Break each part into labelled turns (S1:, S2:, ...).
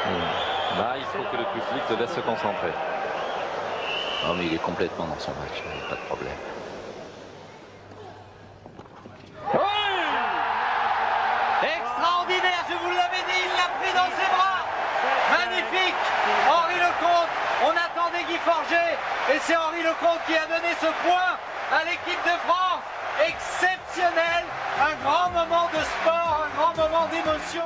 S1: Là, il faut que le public te laisse se concentrer.
S2: Non, mais il est complètement dans son match, il n'y a pas de problème.
S3: Extraordinaire, je vous l'avais dit, il l'a pris dans ses bras. Magnifique, Henri Lecomte. On attendait Guy Forget et c'est Henri Lecomte qui a donné ce point à l'équipe de France. Exceptionnel, un grand moment de sport, un grand moment d'émotion.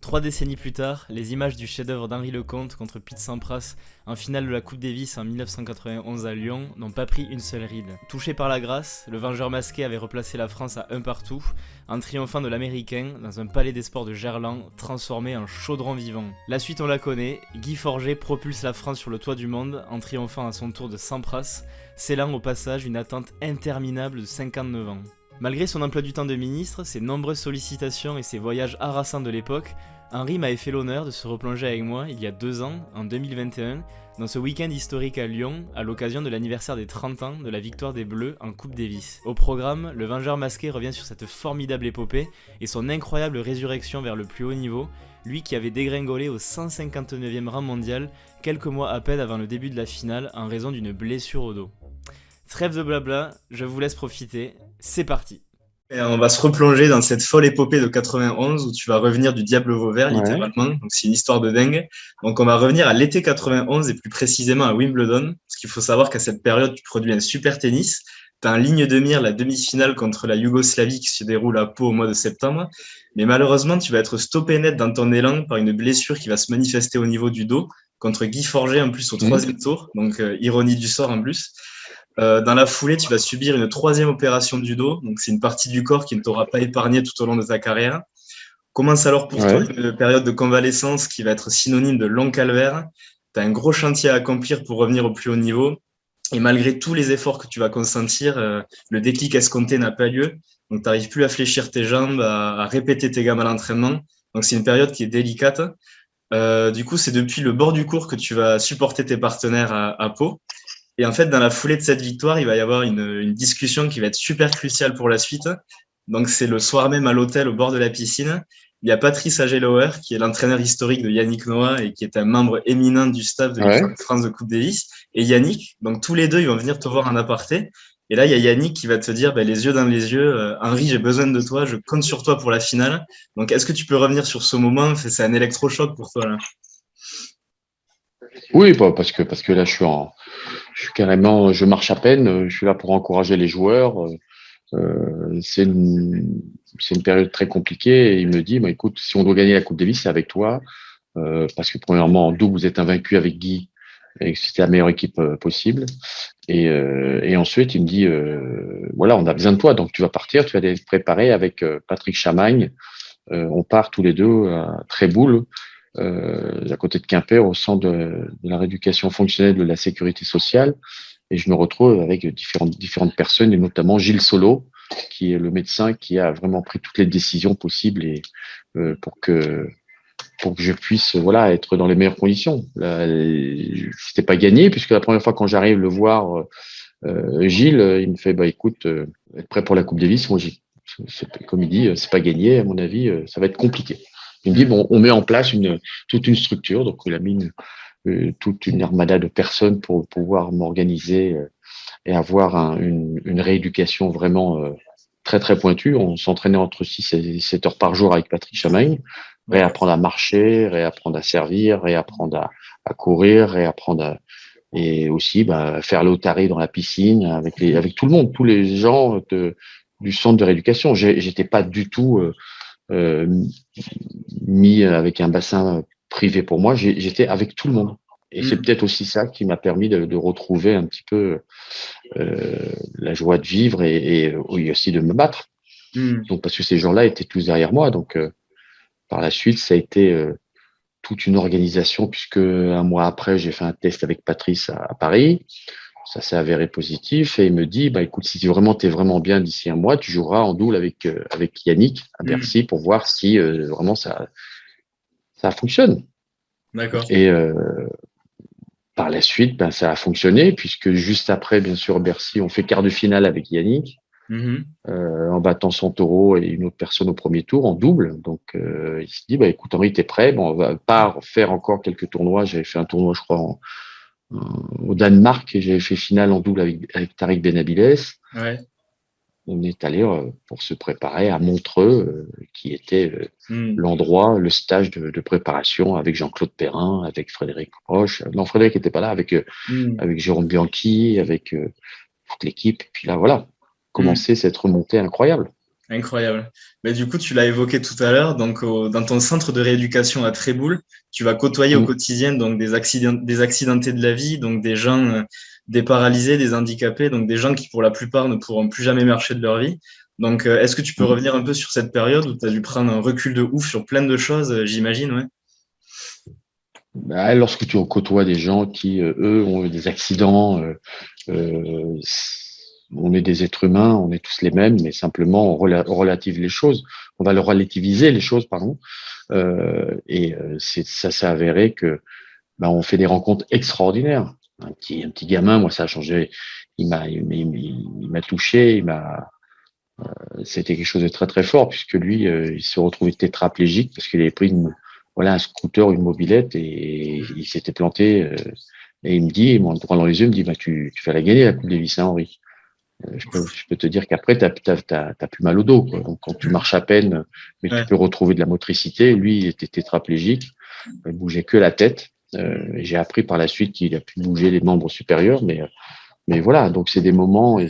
S4: 3 décennies plus tard, les images du chef-d'œuvre d'Henri Lecomte contre Pete Sampras en finale de la Coupe Davis en 1991 à Lyon n'ont pas pris une seule ride. Touché par la grâce, le vengeur masqué avait replacé la France à 1 partout en triomphant de l'Américain dans un palais des sports de Gerland transformé en chaudron vivant. La suite on la connaît, Guy Forget propulse la France sur le toit du monde en triomphant à son tour de Sampras, scellant au passage une attente interminable de 59 ans. Malgré son emploi du temps de ministre, ses nombreuses sollicitations et ses voyages harassants de l'époque, Henri m'avait fait l'honneur de se replonger avec moi il y a 2 ans, en 2021, dans ce week-end historique à Lyon, à l'occasion de l'anniversaire des 30 ans de la victoire des Bleus en Coupe Davis. Au programme, le vengeur masqué revient sur cette formidable épopée et son incroyable résurrection vers le plus haut niveau, lui qui avait dégringolé au 159e rang mondial quelques mois à peine avant le début de la finale en raison d'une blessure au dos. Trêve de blabla, je vous laisse profiter, c'est parti.
S5: Et on va se replonger dans cette folle épopée de 91 où tu vas revenir du Diable Vauvert, littéralement. Donc, c'est une histoire de dingue. Donc, on va revenir à l'été 91 et plus précisément à Wimbledon. Parce qu'il faut savoir qu'à cette période, tu produis un super tennis. Tu as en ligne de mire la demi-finale contre la Yougoslavie qui se déroule à Pau au mois de septembre. Mais malheureusement, tu vas être stoppé net dans ton élan par une blessure qui va se manifester au niveau du dos contre Guy Forget en plus au troisième tour. Donc, ironie du sort en plus. Dans la foulée, tu vas subir une 3e opération du dos. Donc, c'est une partie du corps qui ne t'aura pas épargné tout au long de ta carrière. Commence alors pour toi une période de convalescence qui va être synonyme de long calvaire. Tu as un gros chantier à accomplir pour revenir au plus haut niveau. Et malgré tous les efforts que tu vas consentir, le déclic escompté n'a pas lieu. Donc, tu n'arrives plus à fléchir tes jambes, à répéter tes gammes à l'entraînement. Donc, c'est une période qui est délicate. Du coup, c'est depuis le bord du court que tu vas supporter tes partenaires à Pau. Et en fait, dans la foulée de cette victoire, il va y avoir une discussion qui va être super cruciale pour la suite. Donc, c'est le soir même à l'hôtel au bord de la piscine. Il y a Patrice Agelower, qui est l'entraîneur historique de Yannick Noah et qui est un membre éminent du staff de l'équipe de France de Coupe Davis. Et Yannick, donc tous les deux, ils vont venir te voir en aparté. Et là, il y a Yannick qui va te dire, les yeux dans les yeux, Henri, j'ai besoin de toi, je compte sur toi pour la finale. Donc, est-ce que tu peux revenir sur ce moment? C'est un électrochoc pour toi, là.
S6: Oui, parce que là, je marche à peine, je suis là pour encourager les joueurs. C'est une période très compliquée et il me dit, écoute, si on doit gagner la Coupe Davis, c'est avec toi, parce que premièrement, en double, vous êtes invaincu avec Guy et que c'était la meilleure équipe possible. Et ensuite, il me dit, voilà, on a besoin de toi, donc tu vas partir, tu vas aller te préparer avec Patrick Chamagne. On part tous les deux à Tréboul, à côté de Quimper, au centre de la rééducation fonctionnelle de la sécurité sociale. Et je me retrouve avec différentes personnes, et notamment Gilles Solo, qui est le médecin qui a vraiment pris toutes les décisions possibles et pour que je puisse être dans les meilleures conditions. Là, c'était pas gagné, puisque la première fois quand j'arrive le voir, Gilles, il me fait écoute, être prêt pour la Coupe Davis. Moi, comme il dit, c'est pas gagné. À mon avis, ça va être compliqué. Il me dit on met en place toute une structure. Donc, il a mis toute une armada de personnes pour pouvoir m'organiser et avoir une rééducation vraiment très, très pointue. On s'entraînait entre 6 et 7 heures par jour avec Patrick Chamagne, réapprendre à marcher, réapprendre à servir, réapprendre à courir, et aussi faire l'otarie dans la piscine avec tout le monde, tous les gens du centre de rééducation. J'étais pas du tout mis avec un bassin privé pour moi, j'étais avec tout le monde. Et c'est peut-être aussi ça qui m'a permis de retrouver un petit peu la joie de vivre et aussi de me battre. Donc, parce que ces gens-là étaient tous derrière moi. Donc, par la suite, ça a été toute une organisation, puisque un mois après, j'ai fait un test avec Patrice à Paris. Ça s'est avéré positif et il me dit, écoute, si vraiment t'es vraiment bien d'ici un mois, tu joueras en double avec Yannick à Bercy pour voir si vraiment ça fonctionne.
S5: D'accord.
S6: Et par la suite, ça a fonctionné, puisque juste après, bien sûr, Bercy, on fait quart de finale avec Yannick.
S5: Mhm.
S6: en battant son taureau et une autre personne au premier tour en double. Donc, il se dit, bah, écoute, Henri, t'es prêt? Bon, on va pas faire encore quelques tournois. J'avais fait un tournoi, je crois, au Danemark et j'avais fait finale en double avec Tariq Benabiles.
S5: Ouais.
S6: On est allé pour se préparer à Montreux, qui était
S5: Mhm.
S6: l'endroit, le stage de préparation avec Jean-Claude Perrin, avec Frédéric Roche. Non, Frédéric n'était pas là,
S5: Mhm.
S6: avec Jérôme Bianchi, avec toute l'équipe. Et puis là, voilà,
S5: Mhm.
S6: commencer cette remontée incroyable.
S5: Incroyable. Mais du coup, tu l'as évoqué tout à l'heure, donc dans ton centre de rééducation à Tréboul, tu vas côtoyer au
S6: Mm.
S5: quotidien donc des accidentés de la vie, donc des gens, des paralysés, des handicapés, donc des gens qui pour la plupart ne pourront plus jamais marcher de leur vie. Donc, est-ce que tu peux
S6: Mm.
S5: revenir un peu sur cette période où tu as dû prendre un recul de ouf sur plein de choses, j'imagine, ouais.
S6: Bah, lorsque tu côtoies des gens qui, eux, ont eu des accidents, euh, on est des êtres humains, on est tous les mêmes, mais simplement on relative les choses, on va le relativiser les choses, pardon. Ça s'est avéré que bah, on fait des rencontres extraordinaires. Un petit gamin, moi, ça a changé. Il m'a touché, c'était quelque chose de très très fort puisque lui, il se retrouvait tétraplégique parce qu'il avait pris voilà, un scooter, une mobilette et il s'était planté. Et il me dit, moi, en me droit dans les yeux, il me dit, bah, tu vas la gagner la Coupe Davis, hein, Henri. Je peux te dire qu'après, t'as plus mal au dos, quoi. Donc, quand tu marches à peine, mais tu
S5: Ouais.
S6: peux retrouver de la motricité. Lui, il était tétraplégique, il bougeait que la tête. Et j'ai appris par la suite qu'il a pu bouger les membres supérieurs, mais voilà, donc c'est des moments et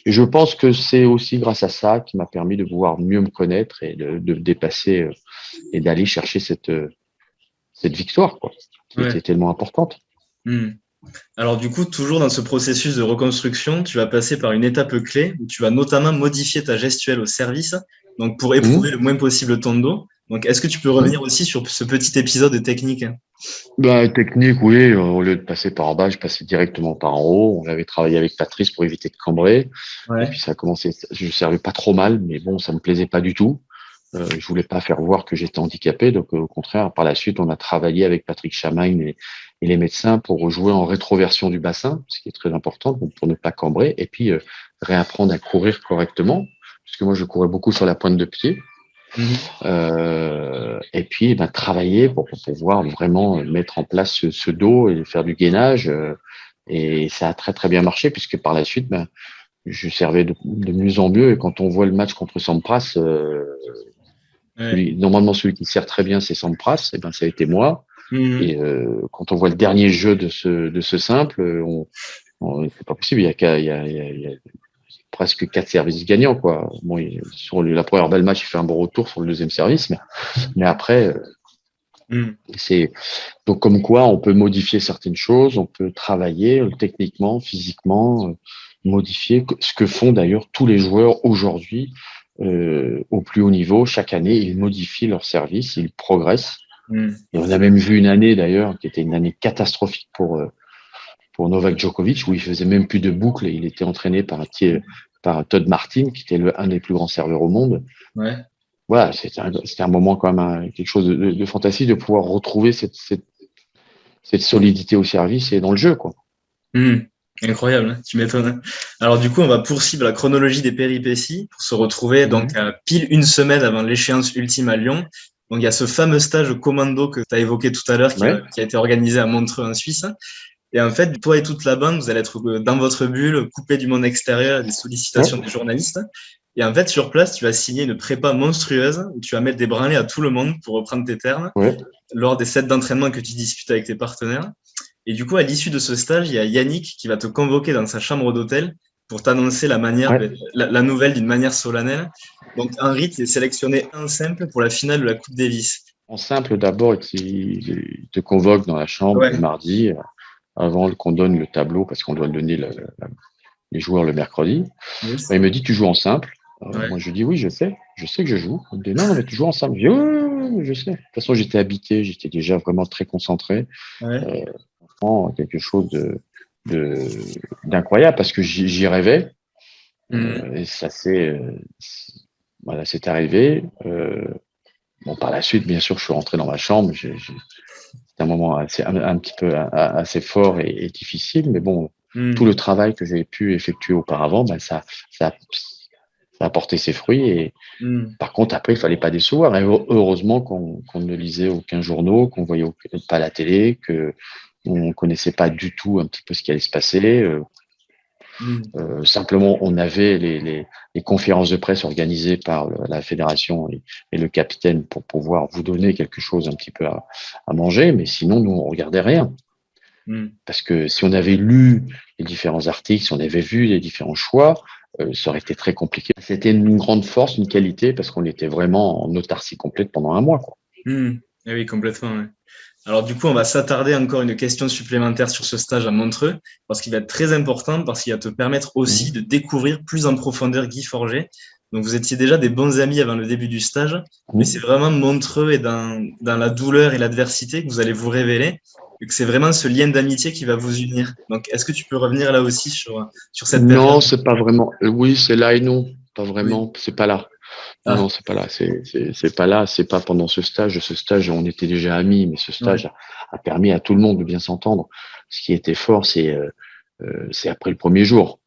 S6: je pense que c'est aussi grâce à ça qui m'a permis de pouvoir mieux me connaître et de me dépasser et d'aller chercher cette victoire, quoi, qui
S5: Ouais.
S6: était tellement importante.
S5: Hmm. Alors du coup, toujours dans ce processus de reconstruction, tu vas passer par une étape clé où tu vas notamment modifier ta gestuelle au service, donc pour éprouver
S6: Mmh.
S5: le moins possible ton dos. Donc est-ce que tu peux
S6: Ouais.
S5: revenir aussi sur ce petit épisode technique?
S6: Bah, technique, oui, au lieu de passer par en bas, je passais directement par en haut. On avait travaillé avec Patrice pour éviter de cambrer. Et
S5: Ouais.
S6: puis ça a commencé, je ne servais pas trop mal, mais bon, ça me plaisait pas du tout. Je voulais pas faire voir que j'étais handicapé. Donc, au contraire, par la suite, on a travaillé avec Patrick Chamagne et les médecins pour jouer en rétroversion du bassin, ce qui est très important pour ne pas cambrer. Et puis, réapprendre à courir correctement, puisque moi, je courais beaucoup sur la pointe de pied.
S5: Mhm.
S6: Et puis, eh ben, travailler pour pouvoir vraiment mettre en place ce dos et faire du gainage. Et ça a très, très bien marché, puisque par la suite, ben, je servais de mieux en mieux. Et quand on voit le match contre Sampras,
S5: Ouais.
S6: normalement, celui qui sert très bien, c'est Sampras. Et ben, ça a été moi.
S5: Mhm.
S6: Et quand on voit le dernier jeu de ce simple, c'est pas possible. Il y a presque 4 services gagnants, quoi. Bon, sur la première belle match, il fait un bon retour sur le deuxième service, mais après,
S5: Mhm.
S6: c'est donc comme quoi on peut modifier certaines choses, on peut travailler techniquement, physiquement, modifier ce que font d'ailleurs tous les joueurs aujourd'hui au plus haut niveau. Chaque année, ils modifient leur service, ils progressent.
S5: Mhm.
S6: Et on a même vu une année d'ailleurs qui était une année catastrophique pour Novak Djokovic où il faisait même plus de boucles et il était entraîné par Todd Martin qui était un des plus grands serveurs au monde.
S5: Ouais.
S6: Voilà, c'était un moment quand même quelque chose de fantastique de pouvoir retrouver cette solidité au service et dans le jeu, quoi.
S5: Mhm. Incroyable, hein, tu m'étonnes. Alors du coup, on va poursuivre la chronologie des péripéties pour se retrouver donc à pile une semaine avant l'échéance ultime à Lyon. Donc il y a ce fameux stage commando que tu as évoqué tout à l'heure
S6: Ouais.
S5: qui a été organisé à Montreux en Suisse. Et en fait, toi et toute la bande, vous allez être dans votre bulle, coupé du monde extérieur, des sollicitations
S6: Ouais.
S5: des journalistes. Et en fait, sur place, tu vas signer une prépa monstrueuse où tu vas mettre des branlées à tout le monde, pour reprendre tes termes,
S6: Ouais.
S5: lors des sets d'entraînement que tu disputes avec tes partenaires. Et du coup, à l'issue de ce stage, il y a Yannick qui va te convoquer dans sa chambre d'hôtel pour t'annoncer
S6: Ouais.
S5: la nouvelle d'une manière solennelle. Donc, Henri, tu es sélectionné en simple pour la finale de la Coupe Davis.
S6: En simple, d'abord, il te convoque dans la chambre
S5: Ouais.
S6: le mardi, avant qu'on donne le tableau, parce qu'on doit le donner les joueurs le mercredi.
S5: Yes.
S6: Il me dit, tu joues en simple.
S5: Ouais.
S6: Moi, je lui dis, oui, je sais que je joue. Il me dit, non, mais tu joues en simple. Je dis, oui, je sais. De toute façon, j'étais habité, j'étais déjà vraiment très concentré.
S5: Ouais.
S6: Quelque chose d'incroyable, parce que j'y rêvais.
S5: Mhm.
S6: Et ça voilà, c'est arrivé. Bon, par la suite, bien sûr, je suis rentré dans ma chambre. C'était un moment un petit peu assez fort et difficile, mais bon, tout
S5: Mhm.
S6: le travail que j'avais pu effectuer auparavant, ben ça a porté ses fruits. Et par contre, après, il fallait pas décevoir. Et heureusement qu'on ne lisait aucun journaux, qu'on voyait pas la télé, qu'on connaissait pas du tout un petit peu ce qui allait se passer. Simplement, on avait les conférences de presse organisées par la fédération et le capitaine pour pouvoir vous donner quelque chose un petit peu à manger, mais sinon, nous, on regardait rien. Parce que si on avait lu les différents articles, si on avait vu les différents choix, ça aurait été très compliqué. C'était une grande force, une qualité, parce qu'on était vraiment en autarcie complète pendant un mois, quoi.
S5: Eh oui, complètement. Ouais. Alors du coup, on va s'attarder encore une question supplémentaire sur ce stage à Montreux, parce qu'il va être très important, parce qu'il va te permettre aussi de découvrir plus en profondeur Guy Forget. Donc vous étiez déjà des bons amis avant le début du stage, mais c'est vraiment Montreux et dans la douleur et l'adversité que vous allez vous révéler, et que c'est vraiment ce lien d'amitié qui va vous unir. Donc est-ce que tu peux revenir là aussi sur cette période?
S6: Non, c'est pas vraiment. Oui, c'est là et non, pas vraiment. C'est pas là.
S5: Ah.
S6: Non, c'est pas là. C'est pas là. C'est pas pendant ce stage. Ce stage, on était déjà amis, mais ce stage a permis à tout le monde de bien s'entendre. Ce qui était fort, c'est après le premier jour.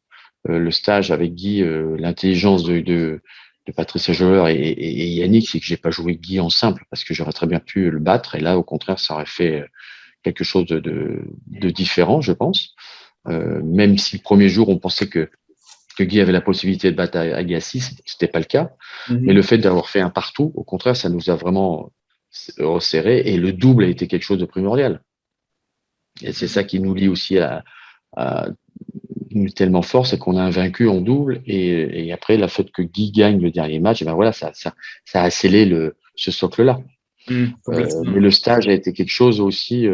S6: Le stage avec Guy, l'intelligence de Patricia Joller et Yannick, c'est que j'ai pas joué Guy en simple parce que j'aurais très bien pu le battre. Et là, au contraire, ça aurait fait quelque chose de différent, je pense. Même si le premier jour, on pensait que Guy avait la possibilité de battre Agassi, c'était pas le cas. Mais le fait d'avoir fait un partout, au contraire, ça nous a vraiment resserré et le double a été quelque chose de primordial. Et c'est ça qui nous lie aussi à tellement fort, c'est qu'on a un vaincu en double et après, le fait que Guy gagne le dernier match, et ben voilà, ça a scellé ce socle-là. Mais le stage a été quelque chose aussi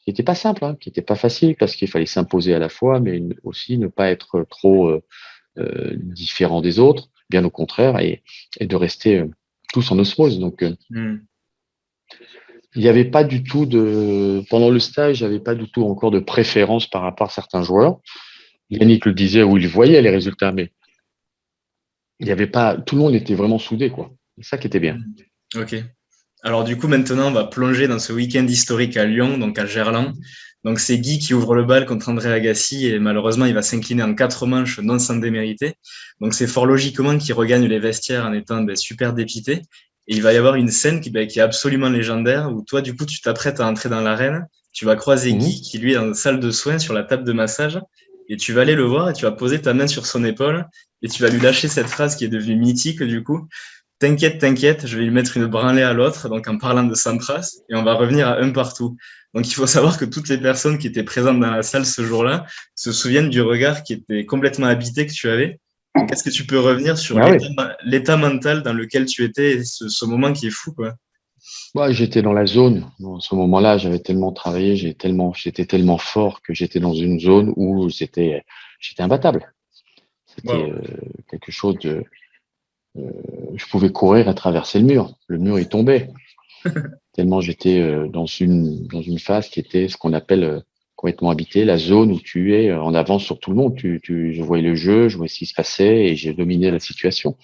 S6: qui n'était pas simple, hein, qui n'était pas facile parce qu'il fallait s'imposer à la fois, mais aussi ne pas être trop différent des autres, bien au contraire, et de rester tous en osmose. Donc, il n'y avait pas du tout pendant le stage, il n'y avait pas du tout encore de préférence par rapport à certains joueurs. Yannick le disait où il voyait les résultats, mais il n'y avait pas, tout le monde était vraiment soudé, quoi. C'est ça qui était bien.
S5: Ok. Alors du coup, maintenant, on va plonger dans ce week-end historique à Lyon, donc à Gerland. Donc c'est Guy qui ouvre le bal contre André Agassi et malheureusement, il va s'incliner en 4 manches non sans démériter. Donc c'est fort logiquement qu'il regagne les vestiaires en étant super dépité. Et il va y avoir une scène qui est absolument légendaire où toi, du coup, tu t'apprêtes à entrer dans l'arène. Tu vas croiser Guy qui, lui, est dans la salle de soins sur la table de massage. Et tu vas aller le voir et tu vas poser ta main sur son épaule et tu vas lui lâcher cette phrase qui est devenue mythique, du coup. T'inquiète, je vais lui mettre une branlée à l'autre, donc en parlant de Sampras, et on va revenir à un partout. Donc il faut savoir que toutes les personnes qui étaient présentes dans la salle ce jour-là se souviennent du regard qui était complètement habité que tu avais. Donc est-ce que tu peux revenir sur l'état mental dans lequel tu étais et ce moment qui est fou, quoi?
S6: Ouais, j'étais dans la zone. Dans ce moment-là, j'avais tellement travaillé, j'étais tellement fort que j'étais dans une zone où j'étais imbattable. C'était quelque chose de. Je pouvais courir et traverser le mur. Le mur, il tombait. Tellement j'étais dans une phase qui était ce qu'on appelle complètement habitée, la zone où tu es en avance sur tout le monde. Je voyais le jeu, je voyais ce qui se passait et j'ai dominé la situation.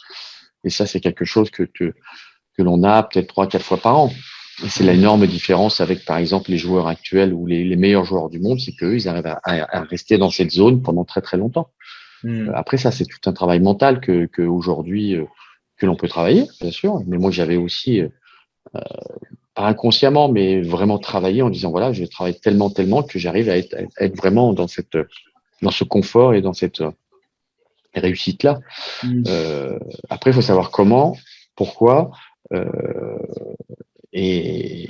S6: Et ça, c'est quelque chose que l'on a peut-être 3-4 fois par an. Et c'est l'énorme différence avec, par exemple, les joueurs actuels ou les meilleurs joueurs du monde, c'est qu'eux, ils arrivent à rester dans cette zone pendant très, très longtemps. Après, ça, c'est tout un travail mental que aujourd'hui, que l'on peut travailler, bien sûr. Mais moi, j'avais aussi, pas inconsciemment, mais vraiment travaillé en disant, voilà, je vais travailler tellement que j'arrive à être vraiment dans ce confort et dans cette réussite-là. Après, il faut savoir comment, pourquoi, et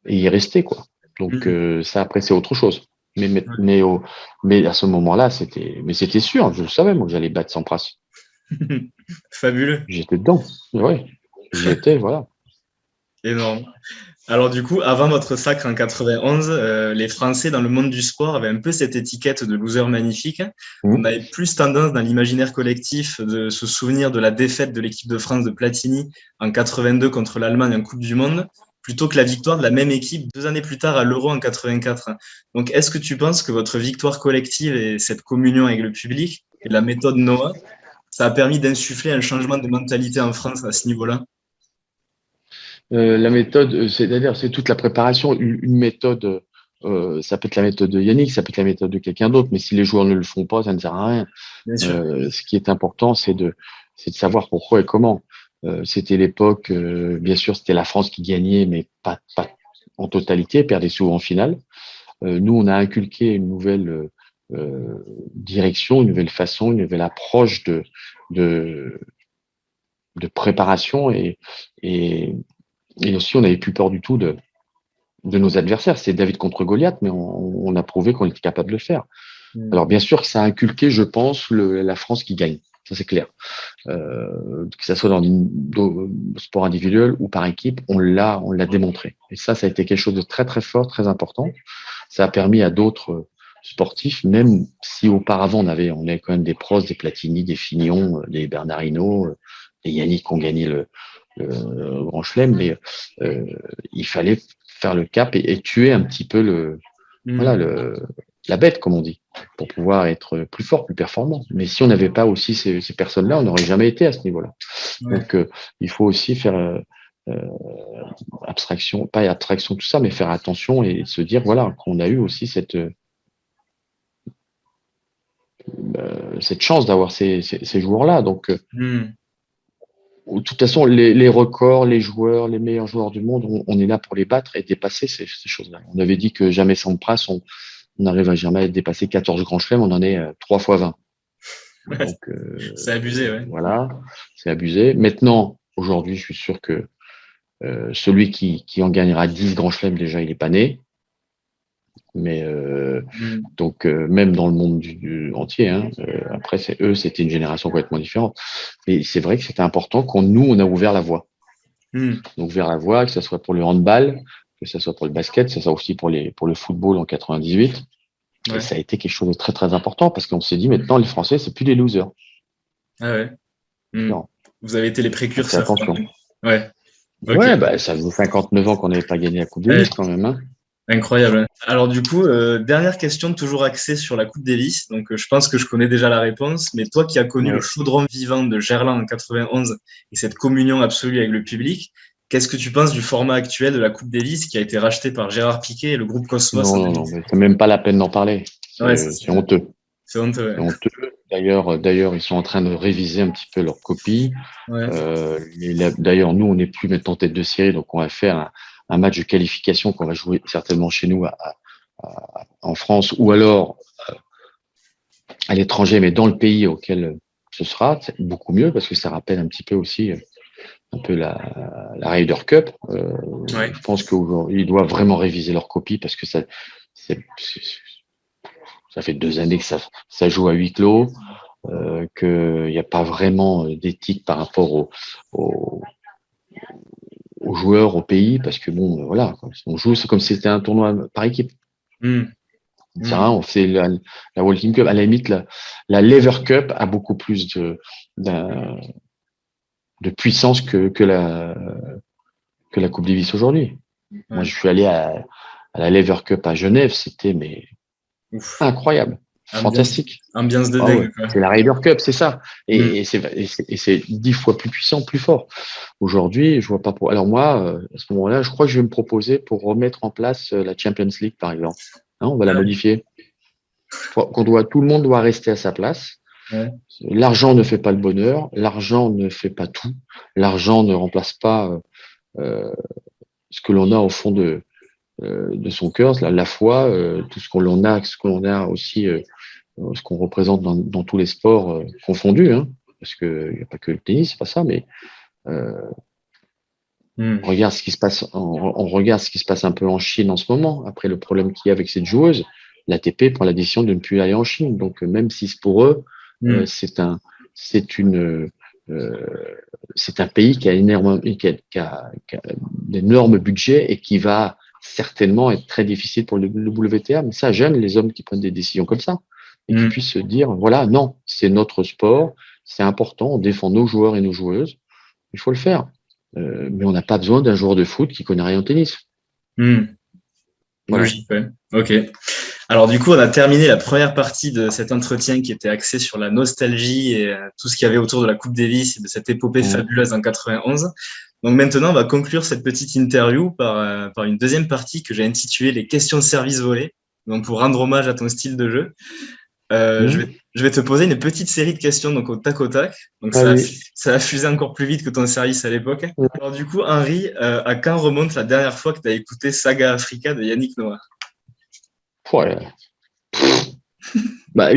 S6: y rester, quoi. Donc, ça, après, c'est autre chose. Mais à ce moment-là, c'était sûr, je le savais, moi, que j'allais battre Sampras.
S5: Fabuleux.
S6: J'étais dedans. Oui, j'étais, voilà.
S5: Énorme. Alors du coup, avant votre sacre en 91, les Français dans le monde du sport avaient un peu cette étiquette de loser magnifique. On avait plus tendance dans l'imaginaire collectif de se souvenir de la défaite de l'équipe de France de Platini en 82 contre l'Allemagne en Coupe du Monde, plutôt que la victoire de la même équipe 2 années plus tard à l'Euro en 84. Donc est-ce que tu penses que votre victoire collective et cette communion avec le public et la méthode Noah, ça a permis d'insuffler un changement de mentalité en France à ce niveau-là?
S6: La méthode, c'est-à-dire, c'est toute la préparation. Une méthode, ça peut être la méthode de Yannick, ça peut être la méthode de quelqu'un d'autre, mais si les joueurs ne le font pas, ça ne sert à rien. Ce qui est important, c'est c'est de savoir pourquoi et comment. C'était l'époque, bien sûr, c'était la France qui gagnait, mais pas en totalité, perdait souvent en finale. Nous, on a inculqué une nouvelle direction, une nouvelle façon, une nouvelle approche de préparation et aussi, on n'avait plus peur du tout de nos adversaires. C'est David contre Goliath, mais on a prouvé qu'on était capable de le faire. Alors, bien sûr que ça a inculqué, je pense, la France qui gagne. Ça, c'est clair. Que ce soit dans le sport individuel ou par équipe, on l'a démontré. Et ça a été quelque chose de très, très fort, très important. Ça a permis à d'autres sportifs, même si auparavant, on avait quand même des Prost, des Platini, des Fignon, des Bernard Hinault, des Yannick qui ont gagné le Grand Chelem, mais il fallait faire le cap et tuer un petit peu la bête, comme on dit, pour pouvoir être plus fort, plus performant. Mais si on n'avait pas aussi ces personnes-là, on n'aurait jamais été à ce niveau-là. Ouais. Donc, il faut aussi faire abstraction, pas abstraction tout ça, mais faire attention et se dire, voilà, qu'on a eu aussi cette chance d'avoir ces joueurs-là. Donc, de toute façon, les records, les joueurs, les meilleurs joueurs du monde, on est là pour les battre et dépasser ces choses-là. On avait dit que jamais Sampras, on n'arrive à jamais dépasser 14 grands chelems, on en est 3 fois 20.
S5: Ouais, donc, c'est abusé, ouais.
S6: Voilà, c'est abusé. Maintenant, aujourd'hui, je suis sûr que celui qui en gagnera 10 grands chelems, déjà, il n'est pas né. Mais donc, même dans le monde entier, hein, après, c'était une génération complètement différente. Mais c'est vrai que c'était important on a ouvert la voie. On a ouvert la voie, que ce soit pour le handball, que ce soit pour le basket, que ce soit aussi pour le football en 98. Ouais. Et ça a été quelque chose de très, très important parce qu'on s'est dit maintenant, les Français, c'est plus des losers.
S5: Ah ouais. Vous avez été les précurseurs.
S6: Attention.
S5: Ouais.
S6: Okay. Ouais, bah, ça faisait 59 ans qu'on n'avait pas gagné la Coupe Davis quand même. Hein.
S5: Incroyable. Alors du coup, dernière question toujours axée sur la Coupe Davis. Donc je pense que je connais déjà la réponse, mais toi qui as connu le chaudron vivant de Gerland en 91 et cette communion absolue avec le public, qu'est-ce que tu penses du format actuel de la Coupe Davis qui a été racheté par Gérard Piquet et le groupe Cosmos?
S6: Non, mais c'est même pas la peine d'en parler. C'est honteux.
S5: C'est honteux.
S6: C'est honteux. D'ailleurs, ils sont en train de réviser un petit peu leur copie. Ouais. D'ailleurs, nous, on n'est plus maintenant tête de série, donc on va faire un match de qualification qu'on va jouer certainement chez nous en France ou alors à l'étranger, mais dans le pays auquel ce sera, c'est beaucoup mieux parce que ça rappelle un petit peu aussi un peu la Ryder Cup. Je pense qu'aujourd'hui, ils doivent vraiment réviser leur copie parce que ça fait 2 années que ça joue à huis clos, qu'il n'y a pas vraiment d'éthique par rapport aux joueurs, au pays, parce que bon, voilà, on joue, c'est comme si c'était un tournoi par équipe. On fait la World Cup, à la limite, la Lever Cup a beaucoup plus de puissance que la Coupe Davis aujourd'hui. Moi, je suis allé à la Lever Cup à Genève, c'était incroyable. Fantastique.
S5: Ambiance de dingue.
S6: Ouais. C'est la Ryder Cup, c'est ça. Et c'est 10 fois plus puissant, plus fort. Aujourd'hui, je vois pas pour. Alors moi, à ce moment-là, je crois que je vais me proposer pour remettre en place la Champions League, par exemple. On va la modifier. Tout le monde doit rester à sa place. Ouais. L'argent ne fait pas le bonheur. L'argent ne fait pas tout. L'argent ne remplace pas ce que l'on a au fond de son cœur, la foi, tout ce qu'on a aussi, ce qu'on représente dans tous les sports confondus, hein, parce que il n'y a pas que le tennis, c'est pas ça, mais on regarde ce qui se passe, on regarde ce qui se passe un peu en Chine en ce moment. Après le problème qu'il y a avec cette joueuse, l'ATP prend la décision de ne plus aller en Chine. Donc même si pour eux, c'est un pays qui a d'énormes budgets et qui va certainement être très difficile pour le WTA, mais ça, j'aime les hommes qui prennent des décisions comme ça et qui puissent se dire, voilà, non, c'est notre sport, c'est important, on défend nos joueurs et nos joueuses, il faut le faire. Mais on n'a pas besoin d'un joueur de foot qui connaît rien au tennis.
S5: Voilà. Logique, ouais. Ok. Alors du coup, on a terminé la première partie de cet entretien qui était axé sur la nostalgie et tout ce qu'il y avait autour de la Coupe Davis et de cette épopée fabuleuse en 91. Donc maintenant, on va conclure cette petite interview par une deuxième partie que j'ai intitulée « Les questions de service volées », donc pour rendre hommage à ton style de jeu. Je vais te poser une petite série de questions donc au tac au tac. Donc
S6: Allez.
S5: ça va fuser encore plus vite que ton service à l'époque. Alors du coup, Henri, à quand remonte la dernière fois que tu as écouté Saga Africa de Yannick Noah?
S6: Ouais. Bah,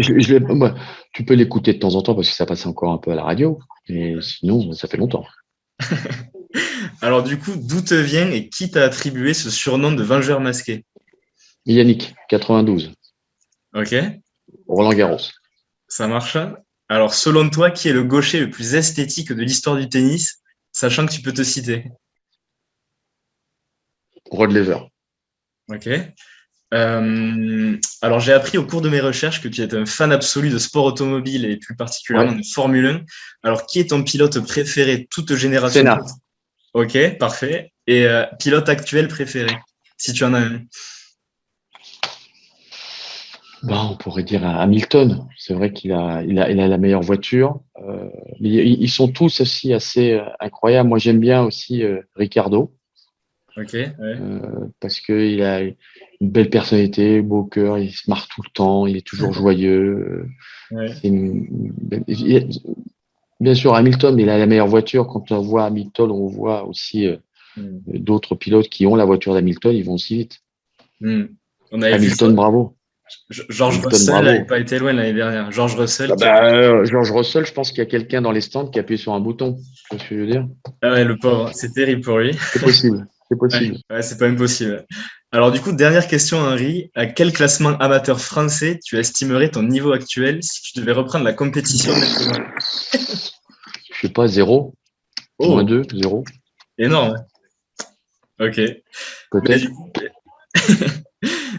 S6: moi, tu peux l'écouter de temps en temps parce que ça passe encore un peu à la radio. Et sinon, ça fait longtemps.
S5: Alors du coup, d'où te vient et qui t'a attribué ce surnom de vengeur masqué?
S6: Yannick, 92,
S5: Ok,
S6: Roland Garros.
S5: ça marche. Alors selon toi, qui est le gaucher le plus esthétique de l'histoire du tennis, sachant que tu peux te citer?
S6: Rod Laver.
S5: Ok. Alors j'ai appris au cours de mes recherches que tu es un fan absolu de sport automobile et plus particulièrement de Formule 1. Alors qui est ton pilote préféré toute génération?
S6: Senna.
S5: Ok, parfait. Et pilote actuel préféré, si tu en as un.
S6: Bah, on pourrait dire Hamilton. C'est vrai qu'il a la meilleure voiture. Mais ils sont tous aussi assez incroyables. Moi, j'aime bien aussi Ricardo
S5: Ok, ouais.
S6: parce qu'il a une belle personnalité, beau cœur, il se marre tout le temps, il est toujours joyeux.
S5: Ouais.
S6: Bien sûr, Hamilton, il a la meilleure voiture. Quand on voit Hamilton, on voit aussi d'autres pilotes qui ont la voiture d'Hamilton, ils vont aussi vite.
S5: On avait vu
S6: Hamilton, bravo.
S5: George
S6: Hamilton,
S5: Russell
S6: bravo.
S5: n'avait pas été loin l'année dernière. George Russell.
S6: George Russell, je pense qu'il y a quelqu'un dans les stands qui appuie sur un bouton. Tu vois ce que je veux dire?
S5: Ah ouais, le pauvre, c'est terrible pour lui.
S6: C'est possible. C'est possible.
S5: Ouais, c'est pas impossible. Alors du coup, dernière question, Henri. À quel classement amateur français tu estimerais ton niveau actuel si tu devais reprendre la compétition maintenant?
S6: Je sais pas, 0,
S5: Oh,
S6: moins 2, 0,
S5: énorme. Ok. Mais
S6: peut-être.
S5: du coup,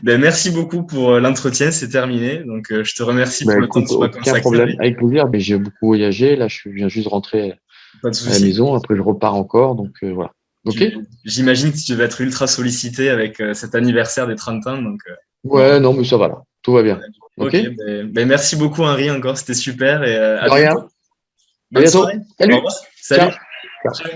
S5: ben, merci beaucoup pour l'entretien, c'est terminé. Donc je te remercie pour le temps que tu m'as
S6: Aucun
S5: consacré.
S6: problème, avec plaisir. Mais j'ai beaucoup voyagé. Là, je viens juste de rentrer
S5: Pas de
S6: à la
S5: souci.
S6: maison. Après, je repars encore. Donc, voilà. OK?
S5: J'imagine que tu devais être ultra sollicité avec cet anniversaire des 30 ans. Donc,
S6: Ouais, non, mais ça va là. Tout va bien.
S5: ok.
S6: OK?
S5: Ben, merci beaucoup, Henri, encore. C'était super. Et à
S6: De rien.
S5: bientôt.
S6: À
S5: Bonne
S6: bientôt.
S5: soirée. Au
S6: Salut.
S5: revoir. Salut.
S6: Ciao.
S5: Ciao.